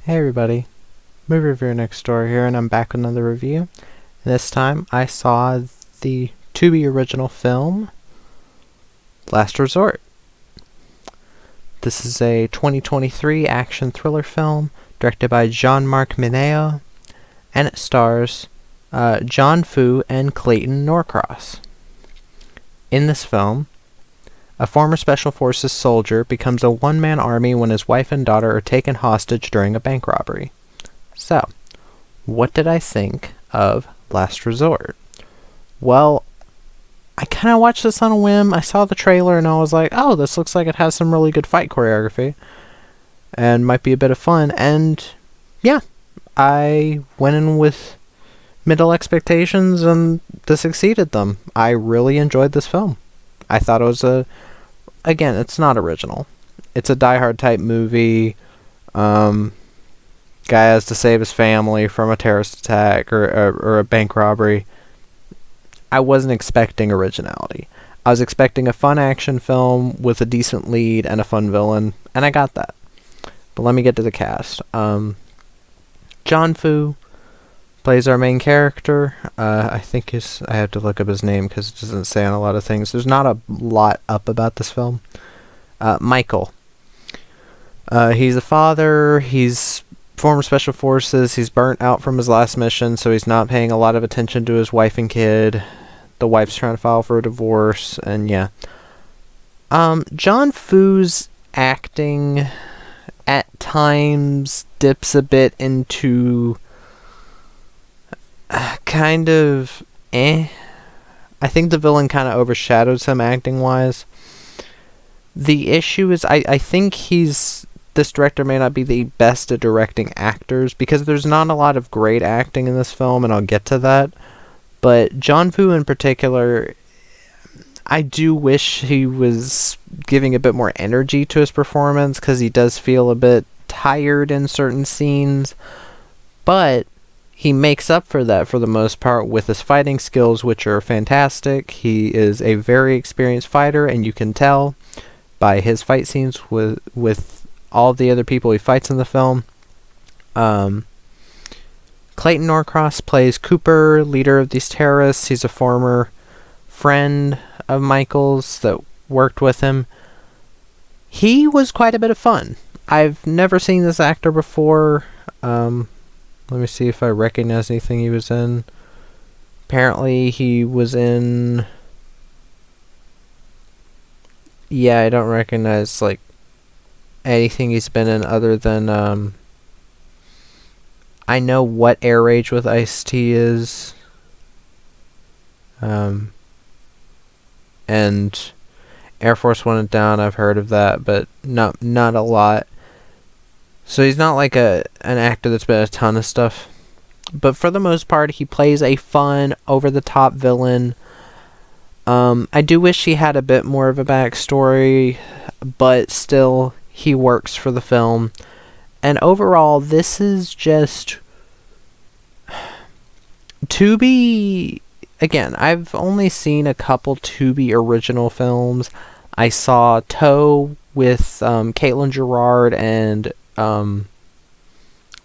Hey everybody, Movie Reviewer Next Door here, and I'm back with another review. This time I saw the Tubi original film, Last Resort. This is a 2023 action thriller film directed by Jean-Marc Mineo, and it stars John Fu and Clayton Norcross. In this film, a former Special Forces soldier becomes a one-man army when his wife and daughter are taken hostage during a bank robbery. So, what did I think of Last Resort? Well, I kind of watched this on a whim. I saw the trailer and I was like, oh, this looks like it has some really good fight choreography and might be a bit of fun. And yeah, I went in with middle expectations and this exceeded them. I really enjoyed this film. I thought it was again, it's not original. It's a Die Hard type movie. Guy has to save his family from a terrorist attack or a bank robbery. I wasn't expecting originality. I was expecting a fun action film with a decent lead and a fun villain, and I got that. But let me get to the cast. John Fu plays our main character. I have to look up his name because it doesn't say on a lot of things. There's not a lot up about this film. Michael. He's a father. He's former Special Forces. He's burnt out from his last mission, so he's not paying a lot of attention to his wife and kid. The wife's trying to file for a divorce, and yeah. John Fu's acting at times dips a bit into kind of I think the villain kind of overshadows him acting-wise. The issue is I think this director may not be the best at directing actors because there's not a lot of great acting in this film, and I'll get to that. But John Fu in particular, I do wish he was giving a bit more energy to his performance because he does feel a bit tired in certain scenes. But he makes up for that for the most part with his fighting skills, which are fantastic. He is a very experienced fighter, and you can tell by his fight scenes with all the other people he fights in the film. Clayton Norcross plays Cooper, leader of these terrorists. He's a former friend of Michael's that worked with him. He was quite a bit of fun. I've never seen this actor before. Let me see if I recognize anything he was in. Apparently he was in... Yeah, I don't recognize anything he's been in other than I know what Air Rage with Ice-T is. And Air Force One and Down, I've heard of that, but not a lot. So he's not like an actor that's been in a ton of stuff. But for the most part, he plays a fun, over-the-top villain. I do wish he had a bit more of a backstory, but still, he works for the film. And overall, this is just... Tubi... Again, I've only seen a couple Tubi original films. I saw Toe with Caitlin Gerard and...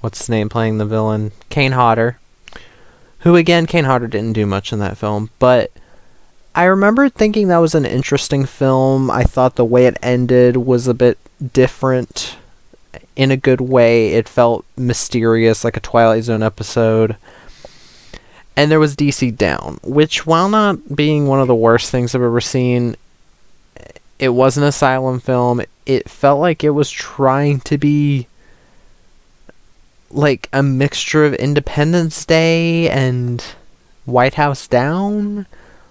what's his name playing the villain? Kane Hodder. Who, again, Kane Hodder didn't do much in that film, but... I remember thinking that was an interesting film. I thought the way it ended was a bit different in a good way. It felt mysterious, like a Twilight Zone episode. And there was DC Down, which, while not being one of the worst things I've ever seen, it was an asylum film. It felt like it was trying to be like a mixture of Independence Day and White House Down.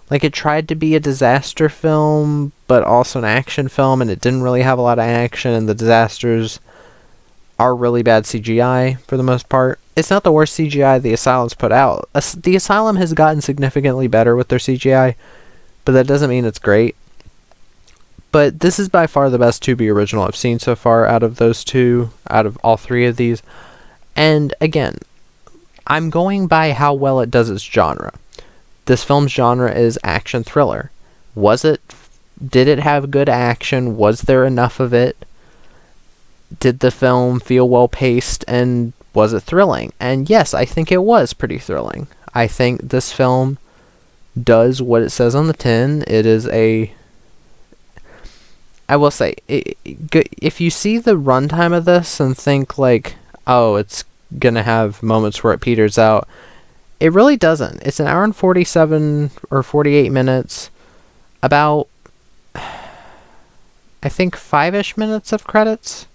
Like, it tried to be a disaster film, but also an action film, and it didn't really have a lot of action, and the disasters are really bad CGI, for the most part. It's not the worst CGI the Asylum's put out. The Asylum has gotten significantly better with their CGI, but that doesn't mean it's great. But this is by far the best Tubi original I've seen so far out of those two, out of all three of these. And, again, I'm going by how well it does its genre. This film's genre is action thriller. Did it have good action? Was there enough of it? did the film feel well paced, and was it thrilling? And yes, I think it was pretty thrilling. I think this film does what it says on the tin. It is I will say, if you see the runtime of this and think like, oh, it's gonna have moments where it peters out, it really doesn't. It's an hour and 47 or 48 minutes, about, I think, 5-ish minutes of credits,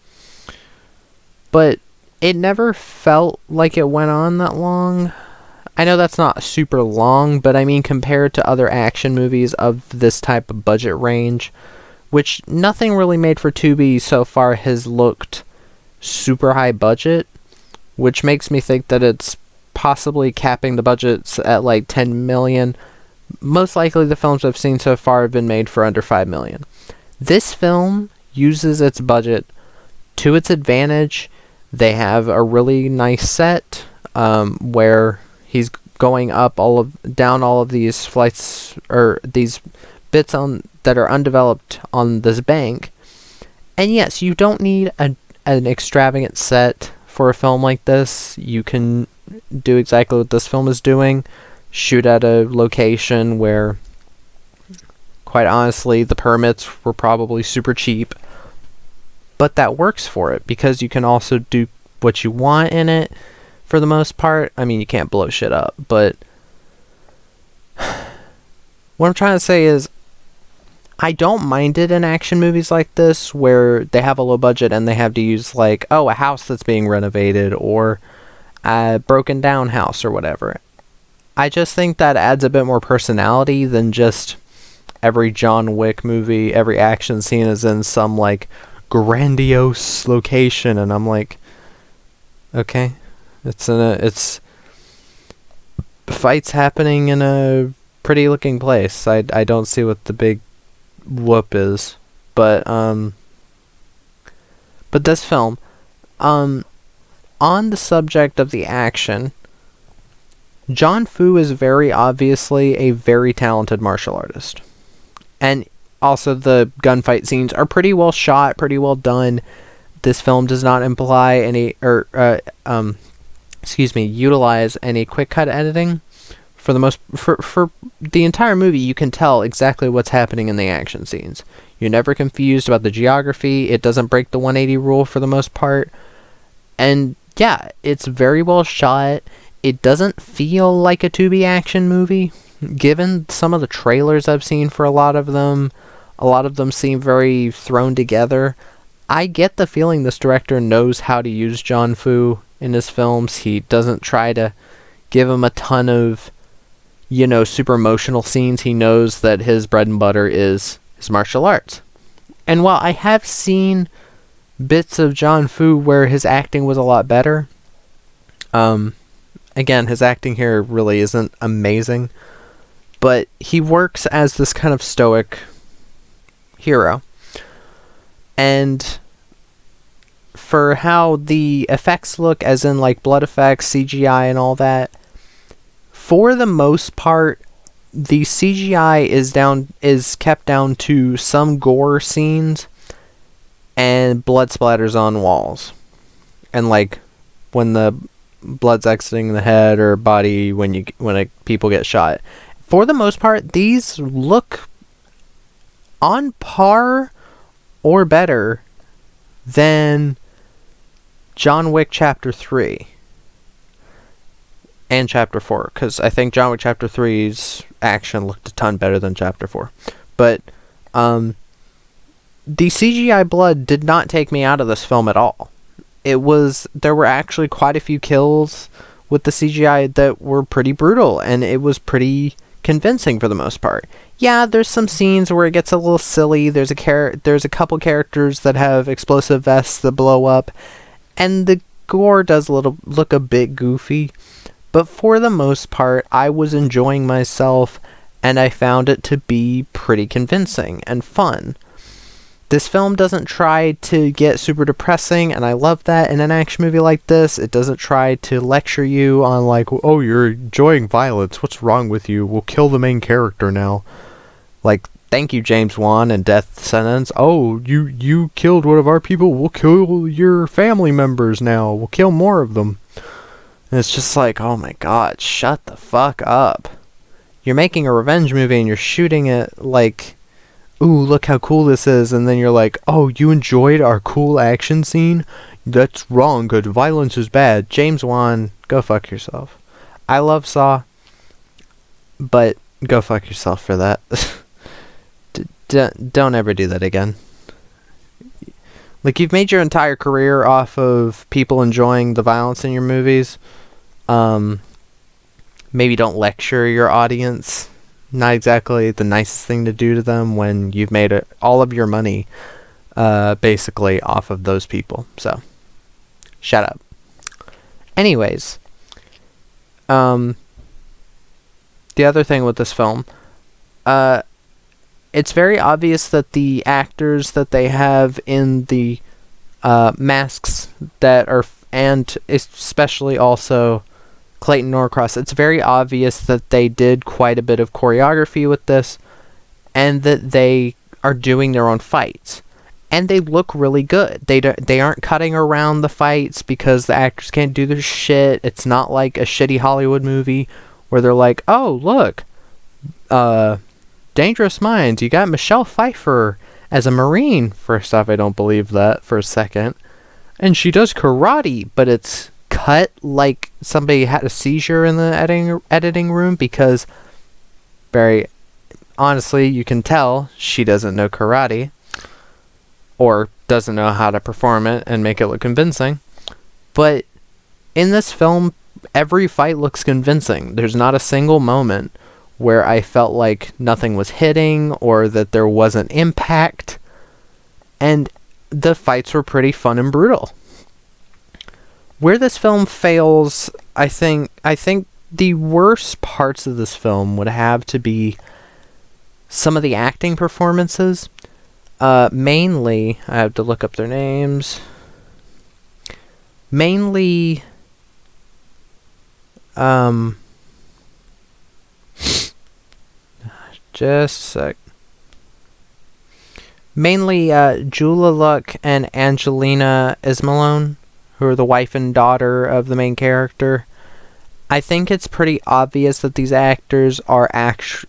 but it never felt like it went on that long. I know that's not super long, but I mean, compared to other action movies of this type of budget range, which nothing really made for Tubi so far has looked super high budget, which makes me think that it's possibly capping the budgets at like 10 million. Most likely the films I've seen so far have been made for under 5 million. This film uses its budget to its advantage. They have a really nice set where he's going up down all of these flights, or these bits that are undeveloped on this bank. And yes, you don't need an extravagant set for a film like this. You can do exactly what this film is doing. Shoot at a location where, quite honestly, the permits were probably super cheap. But that works for it, because you can also do what you want in it for the most part. I mean, you can't blow shit up, but what I'm trying to say is, I don't mind it in action movies like this, where they have a low budget and they have to use, like, oh, a house that's being renovated, or a broken down house, or whatever. I just think that adds a bit more personality than just every John Wick movie, every action scene is in some, like, grandiose location, and I'm like, okay, it's fights happening in a pretty looking place. I don't see what the big whoop is, but this film, on the subject of the action, John Fu is very obviously a very talented martial artist, and also the gunfight scenes are pretty well shot, pretty well done. This film does not imply any, utilize any quick cut editing. For the entire movie, you can tell exactly what's happening in the action scenes. You're never confused about the geography. It doesn't break the 180 rule for the most part. And yeah, it's very well shot. It doesn't feel like a Tubi action movie. Given some of the trailers I've seen for a lot of them seem very thrown together. I get the feeling this director knows how to use John Fu in his films. He doesn't try to give him a ton of, super emotional scenes. He knows that his bread and butter is his martial arts. And while I have seen bits of John Fu where his acting was a lot better, again, his acting here really isn't amazing, but he works as this kind of stoic hero. And for how the effects look, as in like blood effects, CGI and all that, for the most part, the CGI is kept down to some gore scenes and blood splatters on walls. And like when the blood's exiting the head or body when people get shot. For the most part, these look on par or better than John Wick Chapter 3 and Chapter 4, because I think John Wick Chapter 3's action looked a ton better than Chapter 4. But the CGI blood did not take me out of this film at all. There were actually quite a few kills with the CGI that were pretty brutal, and it was pretty convincing for the most part. Yeah, there's some scenes where it gets a little silly. There's a couple characters that have explosive vests that blow up, and the gore does look a bit goofy. But for the most part, I was enjoying myself, and I found it to be pretty convincing and fun. This film doesn't try to get super depressing, and I love that in an action movie like this. It doesn't try to lecture you on like, oh, you're enjoying violence, what's wrong with you? We'll kill the main character now. Like, thank you, James Wan and Death Sentence. Oh, you killed one of our people. We'll kill your family members now. We'll kill more of them. And it's just like, oh my god, shut the fuck up. You're making a revenge movie and you're shooting it like, ooh, look how cool this is. And then you're like, oh, you enjoyed our cool action scene? That's wrong, because violence is bad. James Wan, go fuck yourself. I love Saw, but go fuck yourself for that. Don't ever do that again. Like, you've made your entire career off of people enjoying the violence in your movies. Maybe don't lecture your audience. Not exactly the nicest thing to do to them when you've made all of your money basically off of those people. So, shut up. Anyways, the other thing with this film, it's very obvious that the actors that they have in the masks that are, and especially also Clayton Norcross, it's very obvious that they did quite a bit of choreography with this, and that they are doing their own fights, and they look really good. They aren't cutting around the fights because the actors can't do their shit. It's not like a shitty Hollywood movie where they're like, oh look, Dangerous Minds, you got Michelle Pfeiffer as a Marine. First off, I don't believe that for a second, and she does karate, but it's cut like somebody had a seizure in the editing room, because very honestly you can tell she doesn't know karate or doesn't know how to perform it and make it look convincing. But in this film, every fight looks convincing. There's not a single moment where I felt like nothing was hitting or that there wasn't impact, and the fights were pretty fun and brutal. Where this film fails, I think the worst parts of this film would have to be some of the acting performances. Mainly, I have to look up their names. Mainly, just a sec. Mainly, Jula Luck and Angelina Ismalone, who are the wife and daughter of the main character. I think it's pretty obvious that these actors are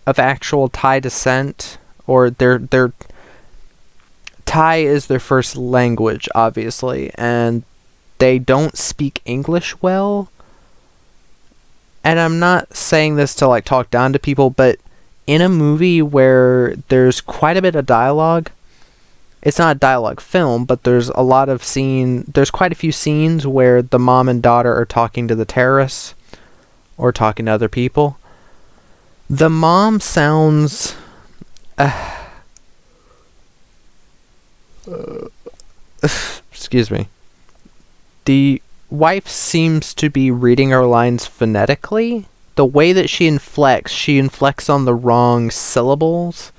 of actual Thai descent, or their Thai is their first language, obviously, and they don't speak English well. And I'm not saying this to like talk down to people, but in a movie where there's quite a bit of dialogue, it's not a dialogue film, but there's quite a few scenes where the mom and daughter are talking to the terrorists or talking to other people. The mom sounds excuse me. The wife seems to be reading her lines phonetically. The way that she inflects on the wrong syllables,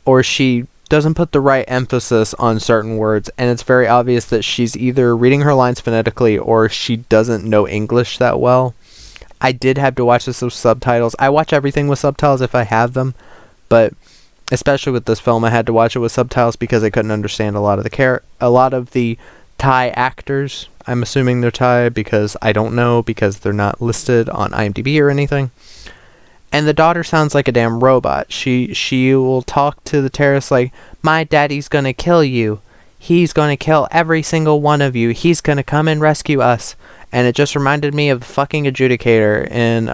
or she doesn't put the right emphasis on certain words, and it's very obvious that she's either reading her lines phonetically or she doesn't know English that well. I did have to watch this with subtitles. I watch everything with subtitles if I have them, but especially with this film, I had to watch it with subtitles because I couldn't understand a lot of the Thai actors. I'm assuming they're Thai because I don't know, because they're not listed on IMDb or anything. And the daughter sounds like a damn robot. She will talk to the terrorists like, my daddy's gonna kill you. He's gonna kill every single one of you. He's gonna come and rescue us. And it just reminded me of the fucking adjudicator in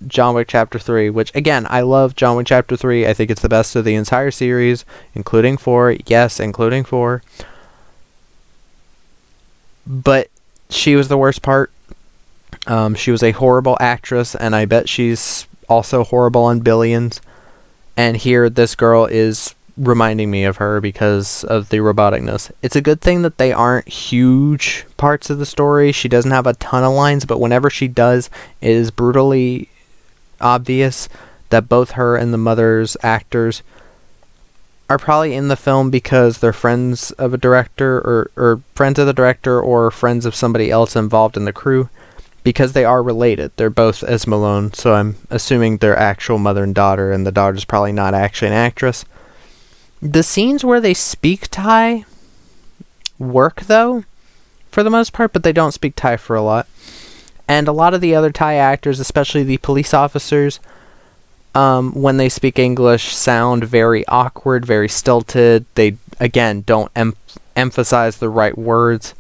John Wick Chapter 3, which, again, I love John Wick Chapter 3. I think it's the best of the entire series, including 4. Yes, including 4. But she was the worst part. She was a horrible actress, and I bet she's also horrible on Billions. And here, this girl is reminding me of her because of the roboticness. It's a good thing that they aren't huge parts of the story. She doesn't have a ton of lines, but whenever she does, it is brutally obvious that both her and the mother's actors are probably in the film because they're friends of a director, or friends of the director, or friends of somebody else involved in the crew. because they are related. They're both Esma Malone, so I'm assuming they're actual mother and daughter, and the daughter's probably not actually an actress. The scenes where they speak Thai work, though, for the most part, but they don't speak Thai for a lot. And a lot of the other Thai actors, especially the police officers, when they speak English, sound very awkward, very stilted. They, again, don't emphasize the right words.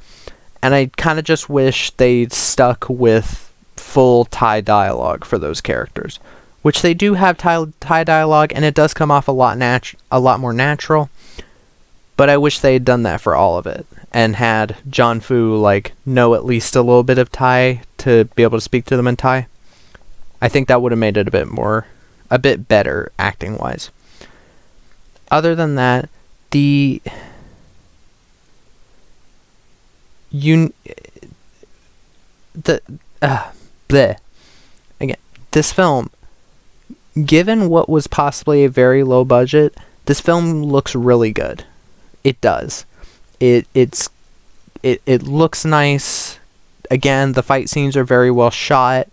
And I kind of just wish they'd stuck with full Thai dialogue for those characters, which they do have Thai dialogue, and it does come off a lot more natural. But I wish they had done that for all of it, and had John Fu know at least a little bit of Thai to be able to speak to them in Thai. I think that would have made it a bit better acting wise. Other than that, Again, this film, given what was possibly a very low budget, this film looks really good. It does. It looks nice. Again, the fight scenes are very well shot.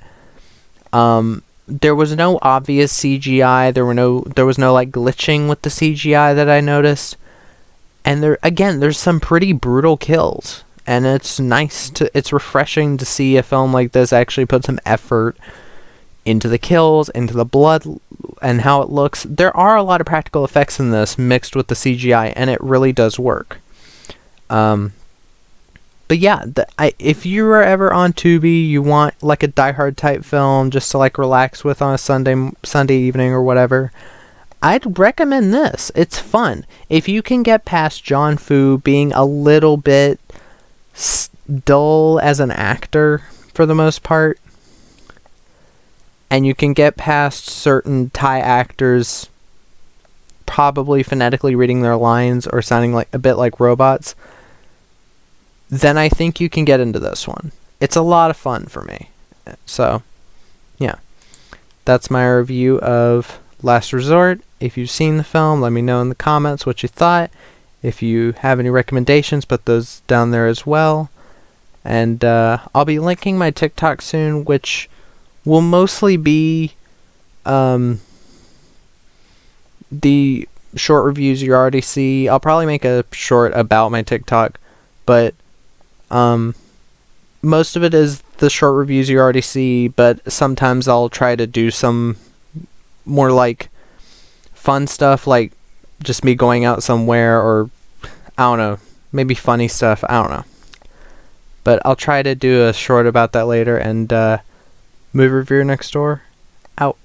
There was no obvious CGI. There was no glitching with the CGI that I noticed. And there's some pretty brutal kills. And it's refreshing to see a film like this actually put some effort into the kills, into the blood, and how it looks. There are a lot of practical effects in this mixed with the CGI, and it really does work. But yeah, if you are ever on Tubi, you want a Die Hard type film just to relax with on a Sunday evening or whatever, I'd recommend this. It's fun. If you can get past John Fu being a little bit dull as an actor for the most part, and you can get past certain Thai actors probably phonetically reading their lines or sounding a bit like robots, then I think you can get into this one. It's a lot of fun for me. So, yeah. That's my review of Last Resort. If you've seen the film, let me know in the comments what you thought. If you have any recommendations, put those down there as well. And I'll be linking my TikTok soon, which will mostly be the short reviews you already see. I'll probably make a short about my TikTok, but most of it is the short reviews you already see, but sometimes I'll try to do some more fun stuff, just me going out somewhere, or I don't know, maybe funny stuff, I don't know. But I'll try to do a short about that later, and Movie Reviewer Next Door, out.